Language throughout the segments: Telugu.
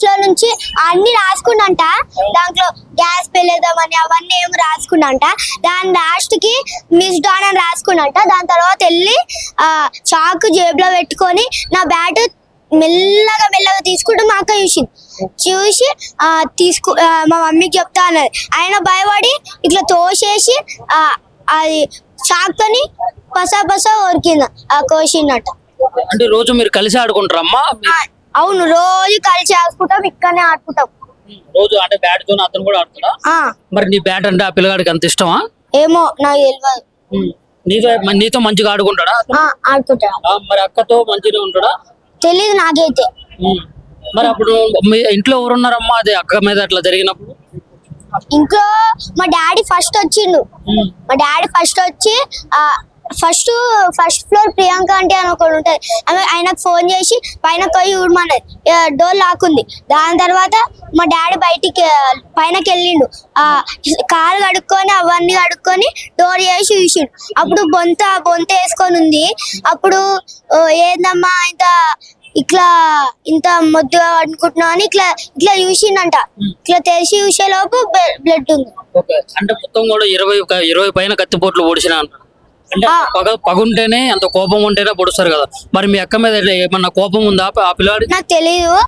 ఫ్లోర్ నుంచి అన్ని రాసుకున్నంట. దాంట్లో గ్యాస్ పెళ్ళేద్దామని అవన్నీ ఏమి రాసుకున్నంట. దాని లాస్ట్ కి మిస్ డాన్ అని రాసుకున్నంట. దాని తర్వాత వెళ్ళి చాకు జేబులో పెట్టుకొని నా బ్యాట్ మెల్లగా తీసుకుంటూ మా అక్క చూసి మా మమ్మీకి చెప్తా అన్నది. ఆయన భయపడి ఇట్లా తోసేసి అది చాకుని పసా ఒరికింది కోసిందట. అంటే రోజు మీరు కలిసి ఆడుకుంటారమ్మా? అవును, రోజు కలిసి ఆడుకుంటాం, ఇక్కడనే ఆడుకుంటాం రోజు. అంటే బ్యాట్ తో అతను కూడా ఆడుతున్నా? మరి నీ బ్యాట్ అంటే ఆ పిల్లగాడికి అంత ఇష్టమా? ఏమో నాకు తెలియదు. నీతో మంచిగా ఆడుకుంటాడా? ఆడుకుంటా. మరి అక్కతో మంచిగా ఉంటాడా? తెలీదు నాకైతే. మరి అప్పుడు మీ ఇంట్లో ఎవరున్నారమ్మా అది అక్క మీద అట్లా జరిగినప్పుడు? ఇంట్లో మా డాడీ ఫస్ట్ వచ్చిండు. మా డాడీ ఫస్ట్ వచ్చి ఫస్ట్ ఫ్లోర్ ప్రియాంక అంటే అని ఒకటి ఉంటది, ఆమె ఆయనకు ఫోన్ చేసి పైన పోయి ఊడమన్నది. డోర్ లాక్కుంది. దాని తర్వాత మా డాడీ బయటికి పైనకి వెళ్ళిండు. కాలు కడుక్కొని అవన్నీ కడుక్కొని డోర్ చేసి చూసిండు. అప్పుడు బొంత వేసుకొని ఉంది. అప్పుడు ఏందమ్మా ఇంత మొద్దుగా అనుకుంటున్నావు అని ఇట్లా చూసిండంట. ఇట్లా తెలిసి చూసే లోపు బ్లడ్ ఉంది. అంటే మొత్తం కూడా 20 పైన కత్తిపోట్లు పొడిచిన. అంటే పగుంటేనే అంత కోపం ఉంటేనే పొడుస్తారు కదా. మరి మీ అక్క మీద ఏమన్నా కోపం ఉందా ఆ పిల్లాడి? నాకు తెలియదు.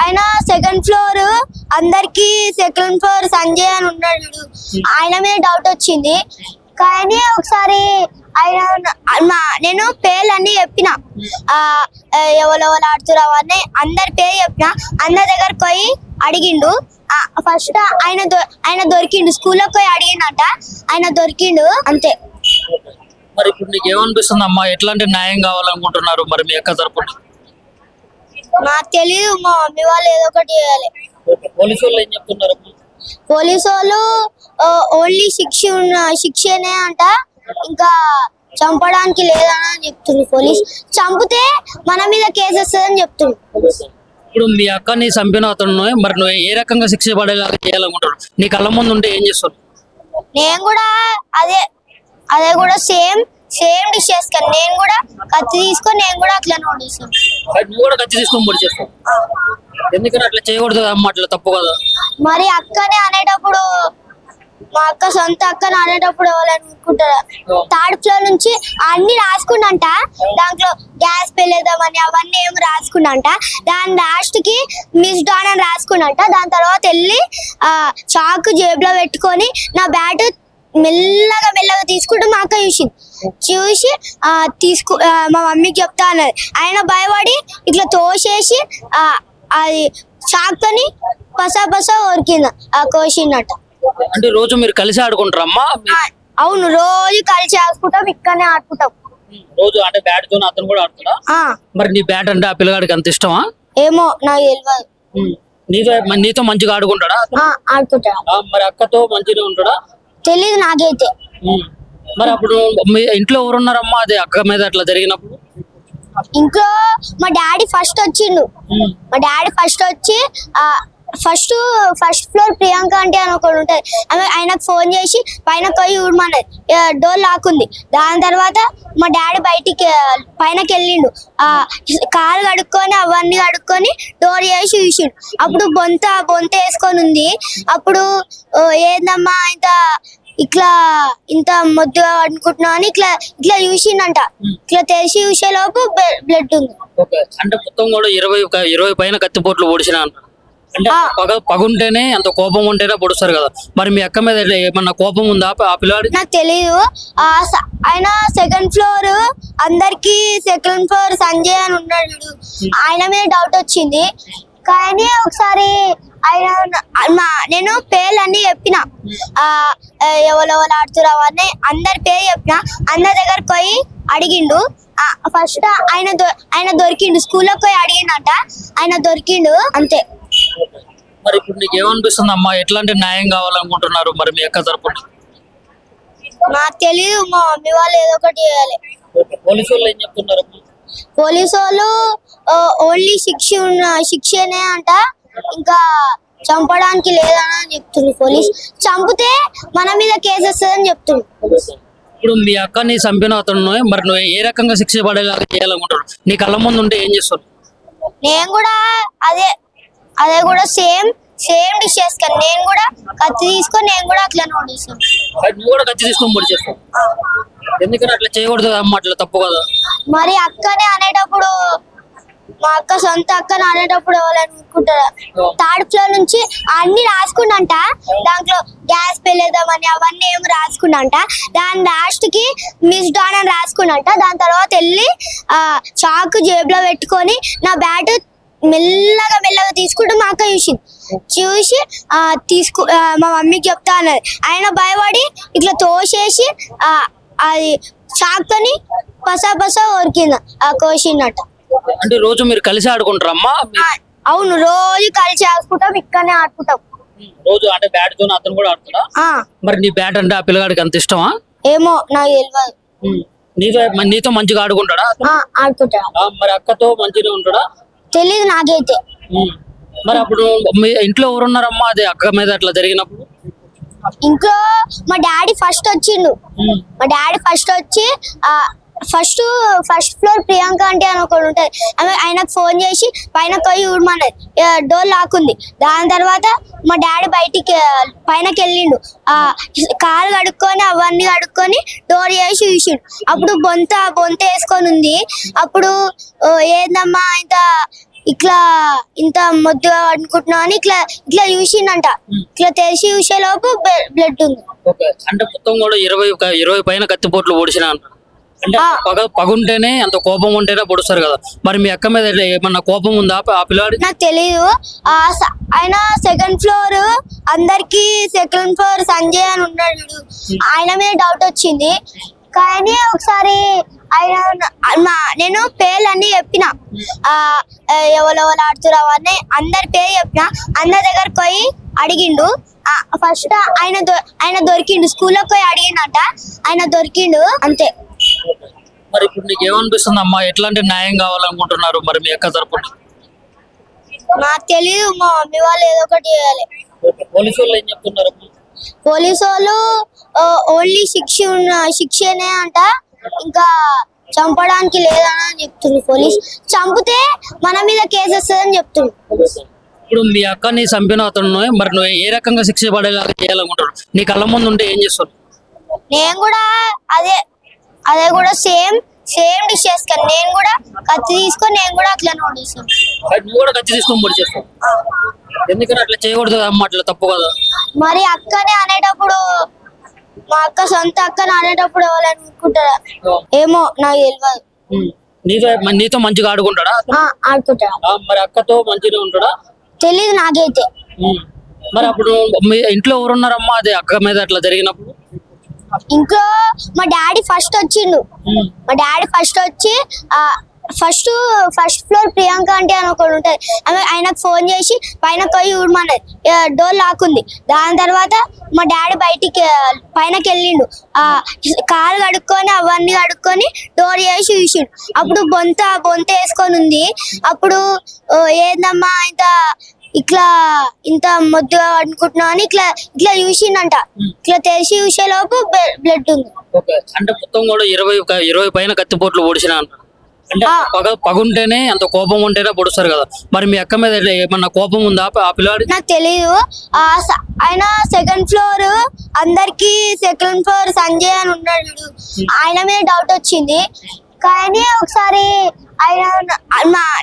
ఆయన సెకండ్ ఫ్లోర్ అందరికి సెకండ్ ఫ్లోర్ సంజయ్ అని ఉన్నాడు. ఆయన మీద డౌట్ వచ్చింది. కానీ ఒకసారి నేను పేర్లన్నీ చెప్పిన, ఎవరు ఆడుతురావు అని అందరి పేరు చెప్పిన. అందరి దగ్గరకు పోయి అడిగిండు. ఫస్ట్ ఆయన దొరికిండు. స్కూల్లోకి పోయి అడిగిండట, ఆయన దొరికిండు అంతే. మరి ఇప్పుడు నీకు ఏమనిపిస్తుంది అమ్మా? ఎట్లాంటి న్యాయం కావాలనుకుంటున్నారు మరి మీ అక్క తరపున? నాకు తెలీదు, మా మమ్మీ వాళ్ళు ఏదో ఒకటి చేయాలి. పోలీసు వాళ్ళు ఏం చెప్తున్నారు? పోలీసు వాళ్ళు ఓన్లీ శిక్షనే అంట, ఇంకా చంపడానికి లేదని చెప్తుంది. పోలీస్ చంపితే మన మీద కేసు వస్తుందని చెప్తుంది. ఇప్పుడు మీ అక్కని చంపిన అతను మరి నువ్వు ఏ రకంగా శిక్ష పడేలాగా చేయాలనుకుంటారు? నీ కళ్ళ ముందు ఉంటే ఏం చేస్తావు? నేను కూడా అదే కూడా సేమ్ డిష్ చేస్తాను. నేను కూడా కత్తి తీసుకొని నేను కూడా అట్లా నోడిస్తాను. నువ్వు కూడా కత్తి తీసుకొని పొడి చేస్తావు? ఎందుకని అట్లా చేయకూడదు అమ్మ, అట్లా తప్పు కదా. మరి అక్కనే అనేటప్పుడు, మా అక్క సొంత అక్కని అనేటప్పుడు ఎవరనుకుంటారా? థర్డ్ ఫ్లోర్ నుంచి అన్ని రాసుకున్నంట. దాంట్లో గ్యాస్ పెళ్ళేద్దామని అవన్నీ ఏమి రాసుకున్నంట. దాని లాస్ట్ కి మిస్ డాన్ అని రాసుకున్నంట. దాని తర్వాత వెళ్ళి చాకు జేబులో పెట్టుకొని నా బ్యాట్ మెల్లగా తీసుకుంటూ మా అక్క చూసి మా మమ్మీకి చెప్తా అన్నది. ఆయన భయపడి ఇట్లా తోసేసి అది చాకుని పసా ఒరికింది కోసిందట. అంటే రోజు మీరు కలిసి ఆడుకుంటారమ్మా? అవును, రోజు కలిసి ఆడుకుంటాం, ఇక్కడనే ఆడుకుంటాం రోజు. అంటే బ్యాట్ తో అతను కూడా ఆడుతున్నా? మరి నీ బ్యాట్ అంటే ఆ పిల్లగాడికి అంత ఇష్టమా? ఏమో నాకు తెలియదు. నీతో మంచిగా ఆడుకుంటాడా? ఆడుకుంటా. మరి అక్కతో మంచిగా ఉంటాడా? తెలీదు నాకైతే. మరి అప్పుడు మీ ఇంట్లో ఎవరున్నారమ్మా అది అక్క మీద అట్లా జరిగినప్పుడు? ఇంట్లో మా డాడీ ఫస్ట్ వచ్చిండు. మా డాడీ ఫస్ట్ వచ్చి ఫస్ట్ ఫ్లోర్ ప్రియాంక అంటే అని ఒకటి ఉంటది, ఆమె ఆయనకు ఫోన్ చేసి పైన పోయి ఊడమన్నది. డోర్ లాక్కుంది. దాని తర్వాత మా డాడీ బయటికి పైనకి వెళ్ళిండు. కాలు కడుక్కొని అవన్నీ కడుక్కొని డోర్ చేసి చూసిండు. అప్పుడు బొంత వేసుకొని ఉంది. అప్పుడు ఏందమ్మా ఇంత మొద్దుగా అనుకుంటున్నావు అని ఇట్లా చూసిండంట. ఇట్లా తెలిసి చూసే లోపు బ్లడ్ ఉంది. అంటే మొత్తం కూడా 20 పైన కత్తిపోట్లు పొడిచిన. అంటే పగుంటేనే అంత కోపం ఉంటేనే పొడుస్తారు కదా. మరి మీ అక్క మీద ఏమన్నా కోపం ఉందా ఆ పిల్లాడి? నాకు తెలీదు. ఆయన సెకండ్ ఫ్లోర్ అందరికి సెకండ్ ఫ్లోర్ సంజయ్ అని ఉన్నాడు. ఆయన మీద డౌట్ వచ్చింది. కానీ ఒకసారి నేను పేర్లన్నీ చెప్పిన, ఎవరు ఆడుతురావు అని అందరి పేరు చెప్పిన. అందరి దగ్గరకు పోయి అడిగిండు. ఫస్ట్ ఆయన దొరికిండు. స్కూల్లోకి పోయి అడిగిండట, ఆయన దొరికిండు అంతే. మరి ఇప్పుడు నీకు ఏమనిపిస్తుంది అమ్మా? ఎట్లాంటి న్యాయం కావాలనుకుంటున్నారు మరి మీ అక్క తరపున? నాకు తెలీదు, మా మమ్మీ వాళ్ళు ఏదో ఒకటి చేయాలి. పోలీసు వాళ్ళు ఏం చెప్తున్నారు? పోలీసు వాళ్ళు ఓన్లీ శిక్షనే అంట, ఇంకా చంపడానికి లేదని చెప్తుంది. పోలీస్ చంపితే మన మీద కేసు వస్తుందని చెప్తుంది. ఇప్పుడు మీ అక్కని చంపిన అతను మరి నువ్వు ఏ రకంగా శిక్ష పడేలాగా చేయాలనుకుంటారు? నీ కళ్ళ ముందు ఉంటే ఏం చేస్తావు? నేను కూడా అదే కూడా సేమ్ డిష్ చేసుకొని నేను కూడా కత్తి తీసుకొని నేను కూడా అట్లా నోడిస్తాను. మరి నువ్వు కూడా కత్తి తీసుకొని పొడి చేస్తావు. ఎందుకని అట్లా చేయకూడదు అమ్మ, అట్లా తప్పు కదా. మరి అక్కనే అనేటప్పుడు మా అక్క సొంత అక్కని అనేటప్పుడు ఎవరనుకుంటారా, థర్డ్ ఫ్లోర్ నుంచి అన్ని రాసుకుండంట. దాంట్లో గ్యాస్ పెళ్ళేద్దామని అవన్నీ ఏమి రాసుకుండంట. దాని లాస్ట్ కి మిస్ డాన్ అని రాసుకుండంట. దాని తర్వాత వెళ్ళి చాకు జేబులో పెట్టుకొని నా బ్యాట్ మెల్లగా తీసుకుంటూ మా అక్క చూసి మా మమ్మీకి చెప్తా అన్నది. ఆయన భయపడి ఇట్లా తోసేసి అది చాకుతోని పసా ఒరికింది కోసిందట. అంటే రోజు మీరు కలిసి ఆడుకుంటారమ్మా? అవును, రోజు కలిసి ఆడుకుంటాం, ఇక్కడనే ఆడుకుంటాం రోజు. అంటే బ్యాట్ తో అతను కూడా ఆడుతున్నా? మరి నీ బ్యాట్ అంటే ఆ పిల్లగాడికి అంత ఇష్టమా? ఏమో నాకు తెలియదు. నీతో మంచిగా ఆడుకుంటాడా? ఆడుకుంటా. మరి అక్కతో మంచిగా ఉంటాడా? తెలీదు నాకైతే. మరి అప్పుడు మీ ఇంట్లో ఎవరున్నారమ్మా అదే అక్క మీద అట్లా జరిగినప్పుడు? ఇంట్లో మా డాడీ ఫస్ట్ వచ్చిండు. మా డాడీ ఫస్ట్ వచ్చి ఫస్ట్ ఫ్లోర్ ప్రియాంక అంటే అని ఒకటి ఉంటది, ఆమె ఆయనకు ఫోన్ చేసి పైన పోయి ఊడమన్నది. డోర్ లాక్కుంది. దాని తర్వాత మా డాడీ బయటికి పైనకి వెళ్ళిండు. కాలు కడుక్కొని అవన్నీ కడుక్కొని డోర్ చేసి చూసిండు. అప్పుడు బొంత వేసుకొని ఉంది. అప్పుడు ఏందమ్మా ఇంత మొద్దుగా అనుకుంటున్నావు అని ఇట్లా చూసిండంట. ఇట్లా తెలిసి చూసేలోపు బ్లడ్ ఉంది. అంటే మొత్తం కూడా 20 పైన కత్తిపోట్లు పొడిచిన. అంటే పగుంటేనే అంత కోపం ఉంటేనే పొడుస్తారు కదా. మరి మీ అక్క మీద ఏమన్నా కోపం ఉందా ఆ పిల్లవాడి? నాకు తెలీదు. ఆయన సెకండ్ ఫ్లోర్, అందరికి సెకండ్ ఫ్లోర్ సంజయ్ అని ఉన్నాడు. ఆయన మీద డౌట్ వచ్చింది. కానీ ఒకసారి నేను పేర్లన్నీ చెప్పిన, ఎవరెవరు ఆడుతున్నారు అవన్నీ అందరి పేరు చెప్పిన. అందరి దగ్గరకు పోయి అడిగిండు. ఫస్ట్ ఆయన దొరికిండు. స్కూల్లోకి పోయి అడిగిండట, ఆయన దొరికిండు అంతే. మరి ఇప్పుడు నీకు ఏమనిపిస్తుంది అమ్మా? ఎట్లాంటి న్యాయం కావాలనుకుంటున్నారు మరి మీ అక్క తరపున? నాకు తెలీదు, మా మమ్మీ వాళ్ళు ఏదో ఒకటి చేయాలి. పోలీసు వాళ్ళు ఏం చెప్తున్నారు? పోలీసు వాళ్ళు ఓన్లీ శిక్షనే అంట, ఇంకా చంపడానికి లేదని చెప్తుంది. పోలీస్ చంపితే మన మీద కేసు వస్తుందని చెప్తుంది. ఇప్పుడు మీ అక్కని చంపిన అతను మరి నువ్వు ఏ రకంగా శిక్ష పడేలాగా చేయాలనుకుంటాడు? నీ కళ్ళ ముందు ఉంటే ఏం చేస్తావు? నేను కూడా అదే కూడా సేమ్ డిష్ చేసుకొని నేను కూడా కత్తి తీసుకొని నేను కూడా అట్లా నోడిస్తాను. నువ్వు కూడా కత్తి తీసుకొని పొడి చేస్తావు. ఎందుకని అట్లా చేయకూడదు అమ్మ, అట్లా తప్పు కదా. మరి అక్కనే అనేటప్పుడు మా అక్క సొంత అక్కని అనేటప్పుడు ఎవరనుకుంటారా, ఏమో నాకు తెలియదు. నీతో మంచిగా ఆడుకుంటాడా? ఆడుకుంటా. మరి అక్కతో మంచిగా ఉంటాడా? తెలీదు నాకైతే. మరి అప్పుడు మీ ఇంట్లో ఎవరున్నారమ్మా అదే అక్క మీద అట్లా జరిగినప్పుడు? ఇంట్లో మా డాడీ ఫస్ట్ వచ్చిండు. మా డాడీ ఫస్ట్ వచ్చి ఫస్ట్ ఫ్లోర్ ప్రియాంక అంటే అని ఒకటి ఉంటది, ఆమె ఆయనకు ఫోన్ చేసి పైన పోయి ఊడమన్నది. డోర్ లాక్కుంది. దాని తర్వాత మా డాడీ బయటికి పైనకి వెళ్ళిండు. కాలు కడుక్కొని అవన్నీ కడుక్కొని డోర్ చేసి చూసిండు. అప్పుడు బొంత వేసుకొని ఉంది. అప్పుడు ఏందమ్మా ఇంత మొద్దుగా అనుకుంటున్నావు అని ఇట్లా చూసిండంట. ఇట్లా తెలిసి చూసేలోపు బ్లడ్ ఉంది. అంటే మొత్తం కూడా 20 పైన కత్తిపోట్లు పొడిచిన. అంటే పగుంటేనే అంత కోపం ఉంటేనే పొడుస్తారు కదా. మరి మీ అక్క మీద ఏమన్నా కోపం ఉందా ఆ పిల్లవాడి? నాకు తెలీదు. ఆయన సెకండ్ ఫ్లోర్, అందరికి సెకండ్ ఫ్లోర్ సంజయ్ అని ఉన్నాడు. ఆయన మీద డౌట్ వచ్చింది. కానీ ఒకసారి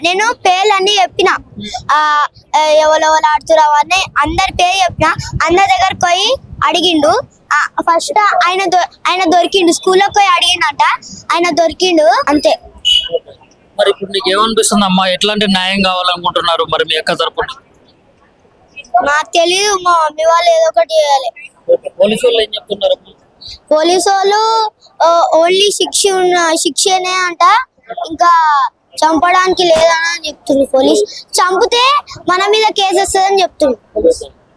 నేను పేర్లన్నీ చెప్పిన, ఎవరెవరు ఆడుతున్నారు అవన్నీ అందరి పేరు చెప్పిన. అందరి దగ్గరకు పోయి అడిగిండు. ఫస్ట్ ఆయన దొరికిండు. స్కూల్లోకి పోయి అడిగిండట, ఆయన దొరికిండు అంతే. మరి ఇప్పుడు నీకు ఏమనిపిస్తుంది అమ్మా? ఎట్లాంటి న్యాయం కావాలనుకుంటున్నారు మరి మీ అక్క తరపున? నాకు తెలీదు, మా మమ్మీ వాళ్ళు ఏదో ఒకటి చేయాలి. పోలీసు వాళ్ళు ఏం చెప్తున్నారు? పోలీసు వాళ్ళు ఓన్లీ శిక్షనే అంట, ఇంకా చంపడానికి లేదని చెప్తుంది. పోలీస్ చంపితే మన మీద కేసు వస్తుందని చెప్తుంది.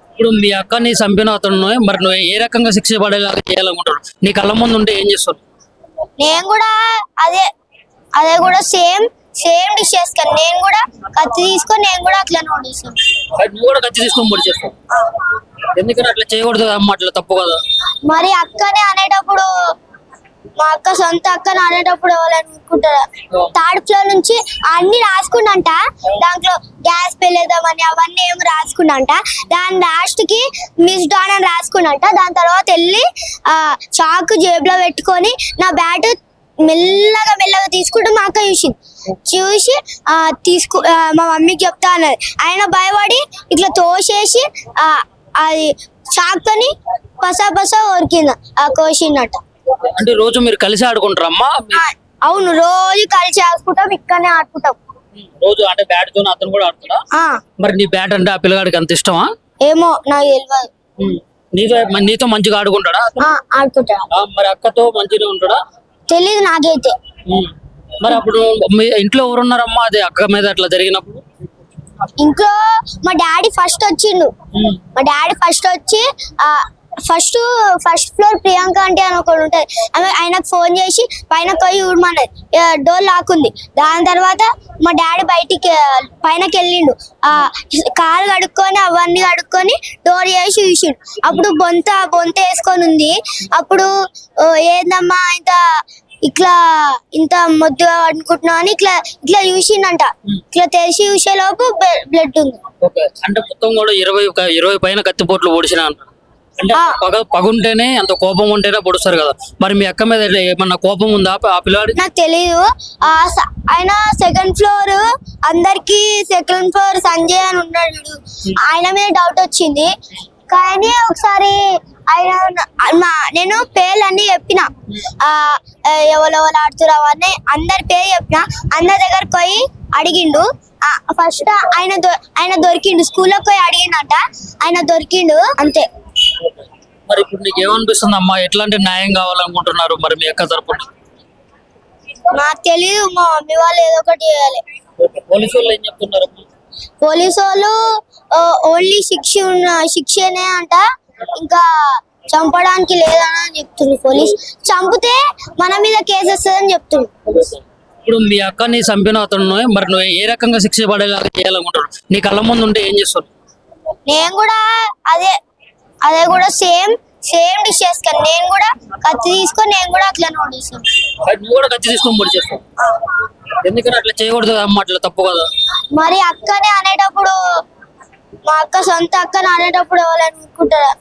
ఇప్పుడు మీ అక్కని చంపిన అతను మరి నువ్వు ఏ రకంగా శిక్ష పడేలాగా చేయాలనుకుంటాడు? నీ కళ్ళ ముందు ఉంటే ఏం చేస్తావు? నేను కూడా అదే కూడా సేమ్ డిష్ చేసుకొని నేను కూడా కత్తి తీసుకొని నేను కూడా అట్లా నోడిస్తాను. నువ్వు కూడా కత్తి తీసుకొని పొడి చేస్తావు. ఎందుకని అట్లా చేయకూడదు అమ్మ, అట్లా తప్పు కదా. మరి అక్కనే అనేటప్పుడు మా అక్క సొంత అక్కని అనేటప్పుడు ఎవరనుకుంటారా థర్డ్ ఫ్లోర్ నుంచి అన్ని రాసుకుండంట. దాంట్లో గ్యాస్ పెళ్ళేద్దామని అవన్నీ ఏమి రాసుకుండంట. దాని లాస్ట్ కి మిస్ డాన్ అని రాసుకుండంట. దాని తర్వాత వెళ్ళి చాకు జేబులో పెట్టుకొని నా బ్యాట్ మెల్లగా తీసుకుంటూ మా అక్క చూసి మా మమ్మీకి చెప్తా అన్నది. ఆయన భయపడి ఇట్లా తోసేసి అది చాకుని పసా ఒరికింది కోసిందట. అంటే రోజు మీరు కలిసి ఆడుకుంటారమ్మా? అవును, రోజు కలిసి ఆడుకుంటాం, ఇక్కడనే ఆడుకుంటాం రోజు. అంటే బ్యాట్ తో అతను కూడా ఆడుతున్నా? మరి నీ బ్యాట్ అంటే ఆ పిల్లగాడికి అంత ఇష్టమా? ఏమో నాకు తెలియదు. నీతో మంచిగా ఆడుకుంటాడా? ఆడుకుంటా. మరి అక్కతో మంచిగా ఉంటాడా? తెలీదు నాకైతే. మరి అప్పుడు మీ ఇంట్లో ఎవరున్నారమ్మా అదే అక్క మీద అట్లా జరిగినప్పుడు? ఇంట్లో మా డాడీ ఫస్ట్ వచ్చిండు. మా డాడీ ఫస్ట్ వచ్చి ఫస్ట్ ఫ్లోర్ ప్రియాంక అంటే అని ఒకటి ఉంటది, ఆమె ఆయనకు ఫోన్ చేసి పైన పోయి ఊడమన్నది. డోర్ లాక్కుంది. దాని తర్వాత మా డాడీ బయటికి పైనకి వెళ్ళిండు. కాలు కడుక్కొని అవన్నీ కడుక్కొని డోర్ చేసి చూసిండు. అప్పుడు బొంత వేసుకొని ఉంది. అప్పుడు ఏందమ్మా ఇంత మొద్దుగా అనుకుంటున్నా అని ఇట్లా చూసిండంట. ఇట్లా తెలిసి చూసే లోపు బ్లడ్ ఉంది. అంటే మొత్తం కూడా 20 పైన కత్తిపోట్లు పొడిచిన అంటారు. అంటే పగుంటేనే అంత కోపం ఉంటేనే పొడుస్తారు కదా. మరి మీ అక్క మీద ఏమన్నా కోపం ఉందా ఆ పిల్లాడి? నాకు తెలీదు. ఆయన సెకండ్ ఫ్లోర్ అందరికి సెకండ్ ఫ్లోర్ సంజయ్ అని ఉన్నాడు. ఆయన మీద డౌట్ వచ్చింది. కానీ ఒకసారి నేను పేర్లన్నీ చెప్పిన, ఎవరెవరు ఆడుతున్నారు అవన్నీ అందరి పేరు చెప్పిన. అందరి దగ్గరకు పోయి అడిగిండు. ఫస్ట్ ఆయన దొరికిండు. స్కూల్లోకి పోయి అడిగిండట, ఆయన దొరికిండు అంతే. మరి ఇప్పుడు నీకు ఏమనిపిస్తుంది అమ్మా? ఎట్లాంటి న్యాయం కావాలనుకుంటున్నారు మరి మీ అక్క తరపున? నాకు తెలీదు, మా మమ్మీ వాళ్ళు ఏదో ఒకటి చేయాలి. పోలీసు వాళ్ళు ఏం చెప్తున్నారు? పోలీసు వాళ్ళు ఓన్లీ శిక్షనే అంట, ఇంకా చంపడానికి లేదని చెప్తుంది. పోలీస్ చంపితే మన మీద కేసు వస్తుందని చెప్తుంది. ఇప్పుడు మీ అక్కని చంపిన అతను మరి నువ్వు ఏ రకంగా శిక్ష పడేలాగా చేయాలనుకుంటారు? నీ కళ్ళ ముందు ఉంటే ఏం చేస్తావు? నేను కూడా అదే కూడా సేమ్ డిష్ చేస్తాను. నేను కూడా కత్తి తీసుకొని నేను కూడా అట్లా నోడిస్తాను. నువ్వు కూడా కత్తి తీసుకొని పొడి చేస్తావు? ఎందుకని అట్లా చేయకూడదు అమ్మ, అట్లా తప్పు కదా. మరి అక్కనే అనేటప్పుడు, మా అక్క సొంత అక్కని అనేటప్పుడు ఎవరనుకుంటారా